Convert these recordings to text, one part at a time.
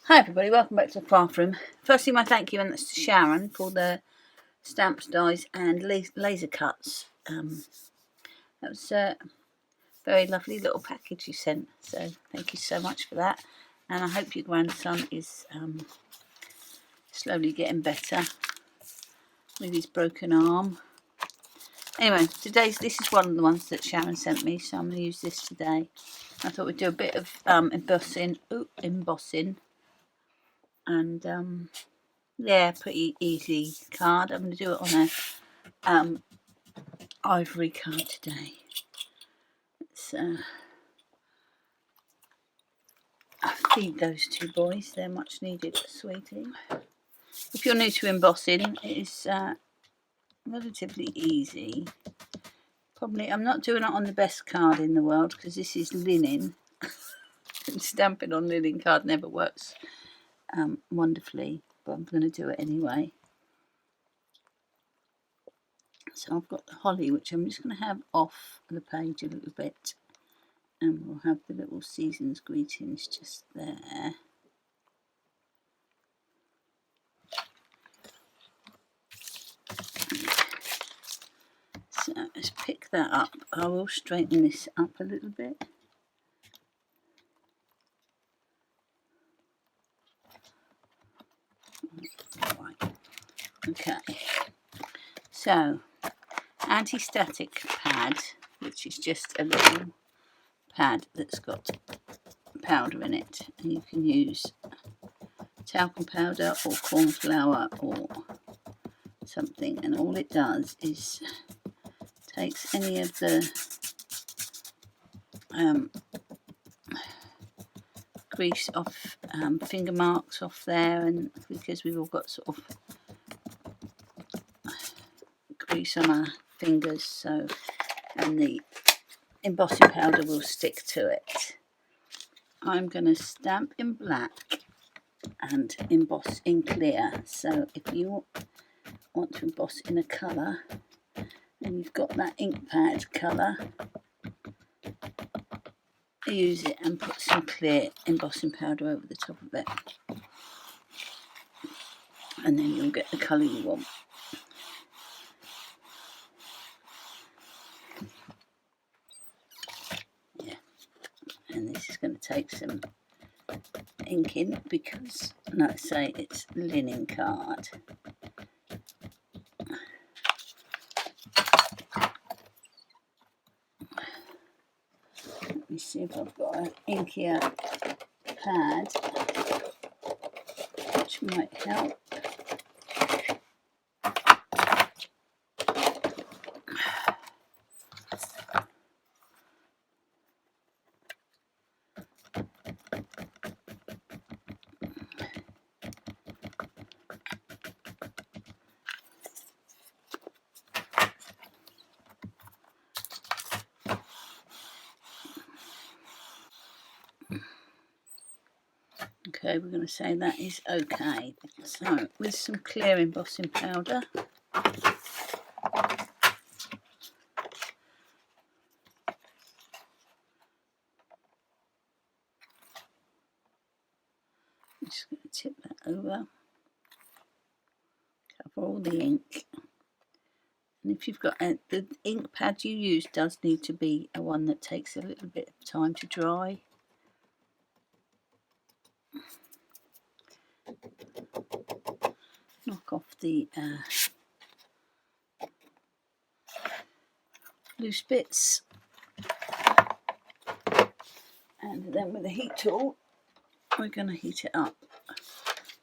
Hi everybody, welcome back to the craft room. Firstly, my thank you, and that's to Sharon for the stamps, dies and laser cuts. That was a very lovely little package you sent, so thank you so much for that. And I hope your grandson is slowly getting better with his broken arm. Anyway, this is one of the ones that Sharon sent me, so I'm going to use this today. I thought we'd do a bit of embossing, and yeah, pretty easy card. I'm going to do it on a ivory card today. So I feed those two boys, they're much needed, sweetie. If you're new to embossing, it is relatively easy. Probably I'm not doing it on the best card in the world because this is linen. And stamping on linen card never works wonderfully, but I'm going to do it anyway. So I've got the holly, which I'm just going to have off the page a little bit, and we'll have the little season's greetings just there. So let's pick that up. I will straighten this up a little bit. Right. Okay. So, anti-static pad, which is just a little pad that's got powder in it, and you can use talcum powder or corn flour or something, and all it does is takes any of the grease off, finger marks off there, and because we've all got sort of grease on our fingers, so, and the embossing powder will stick to it. I'm going to stamp in black and emboss in clear, so if you want to emboss in a colour and you've got that ink pad colour, use it and put some clear embossing powder over the top of it, and then you'll get the colour you want. Yeah, and this is going to take some inking because, like I say, it's linen card. Let me see if I've got an inkier pad which might help. Okay, we're going to say that is okay. So, with some clear embossing powder, I'm just going to tip that over, cover all the ink. And if you've got the ink pad you use does need to be a one that takes a little bit of time to dry. Knock off the loose bits, and then with a heat tool we're going to heat it up.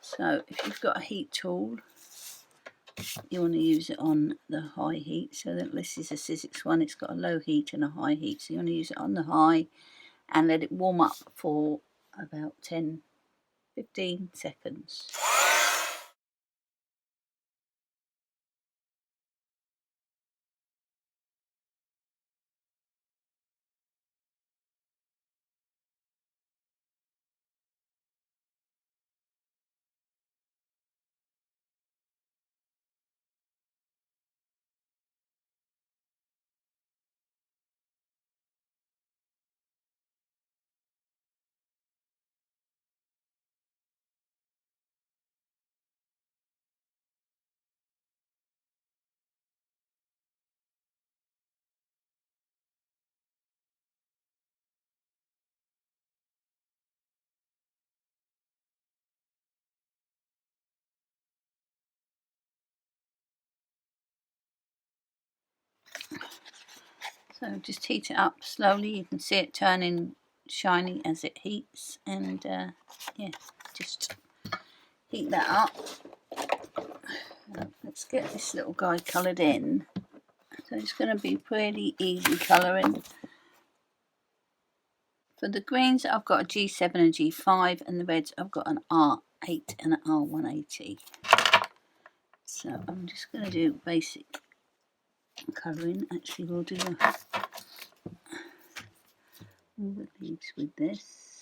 So if you've got a heat tool, you want to use it on the high heat. So that this is a Sizzix one, it's got a low heat and a high heat, so you want to use it on the high and let it warm up for about 10-15 seconds. So just heat it up slowly. You can see it turning shiny as it heats, and yeah, just heat that up. Let's get this little guy coloured in. So it's going to be pretty easy colouring. For the greens, I've got a G7 and G5, and the reds, I've got an R8 and an R180. So I'm just going to do basic colouring. Actually, we'll do all the leaves with this.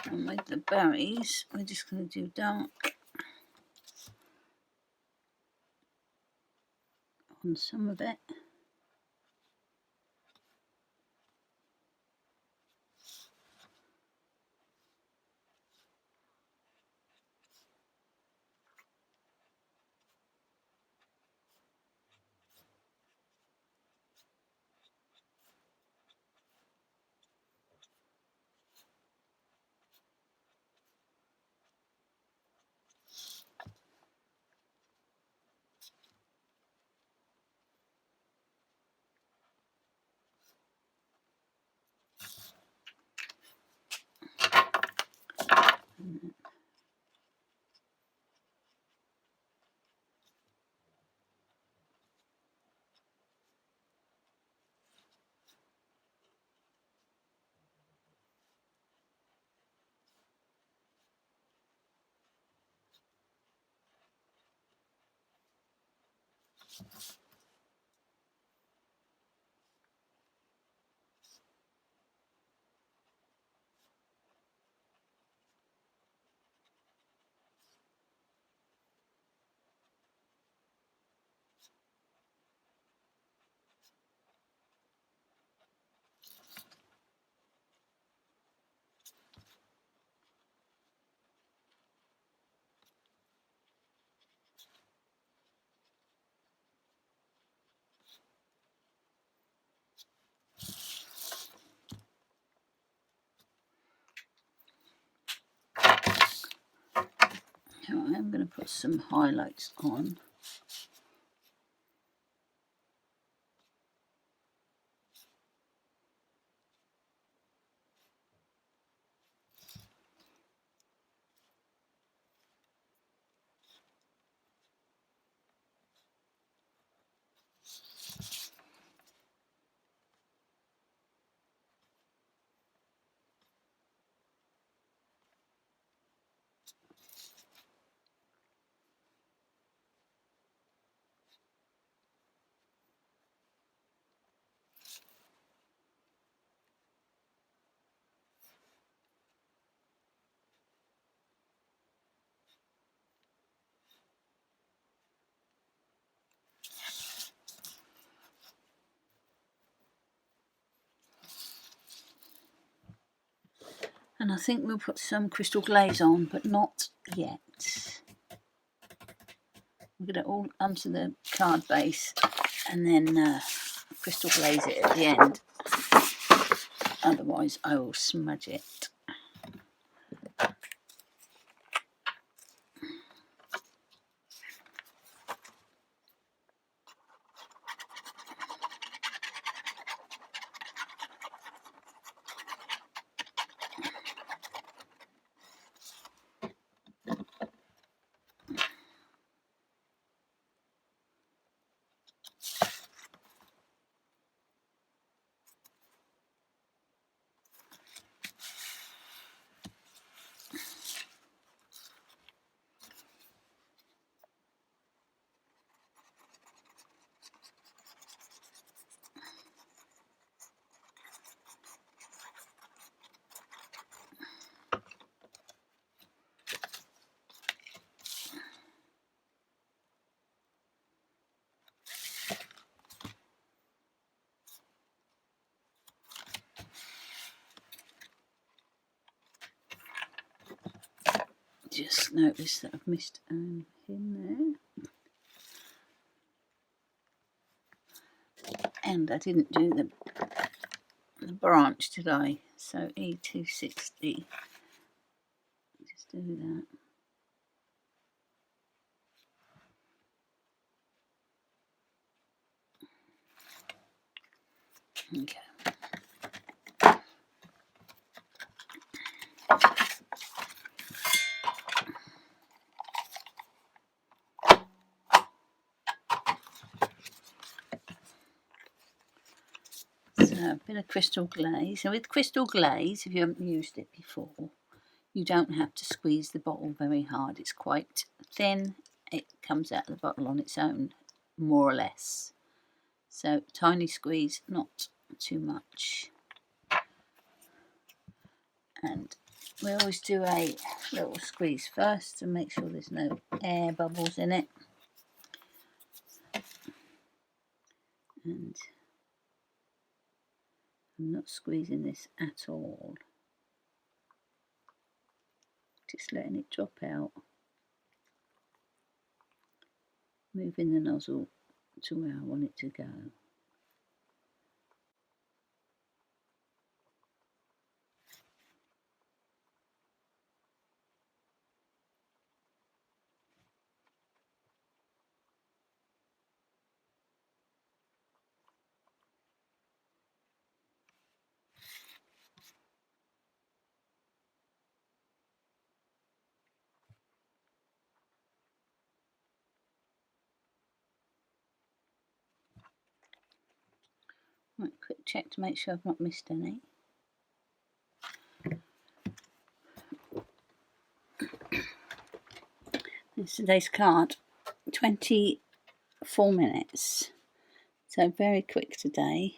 And with the berries, we're just going to do dark on some of it. I'm going to put some highlights on. And I think we'll put some crystal glaze on, but not yet. We're going to all onto the card base and then crystal glaze it at the end. Otherwise I will smudge it. Just noticed that I've missed him there. And I didn't do the branch, did I? So E260. Just do that. Okay. So a bit of crystal glaze. So with crystal glaze, if you haven't used it before, you don't have to squeeze the bottle very hard. It's quite thin. It comes out of the bottle on its own, more or less. So tiny squeeze, not too much. And we always do a little squeeze first to make sure there's no air bubbles in it. And I'm not squeezing this at all. Just letting it drop out. Moving the nozzle to where I want it to go. Right, quick check to make sure I've not missed any. This is today's card. 24 minutes. So very quick today.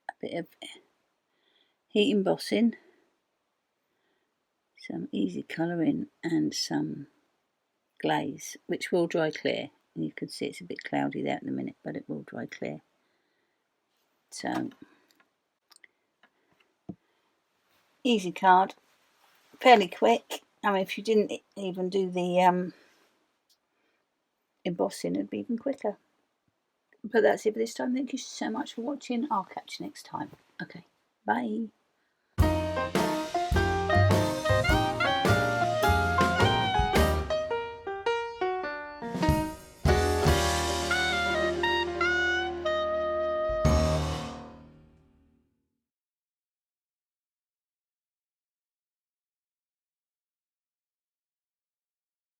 A bit of heat embossing, some easy colouring and some glaze, which will dry clear. And you can see it's a bit cloudy there at the minute, but it will dry clear. So easy card, fairly quick. I mean, if you didn't even do the embossing, it'd be even quicker. But that's it for this time. Thank you so much for watching. I'll catch you next time. Okay, bye.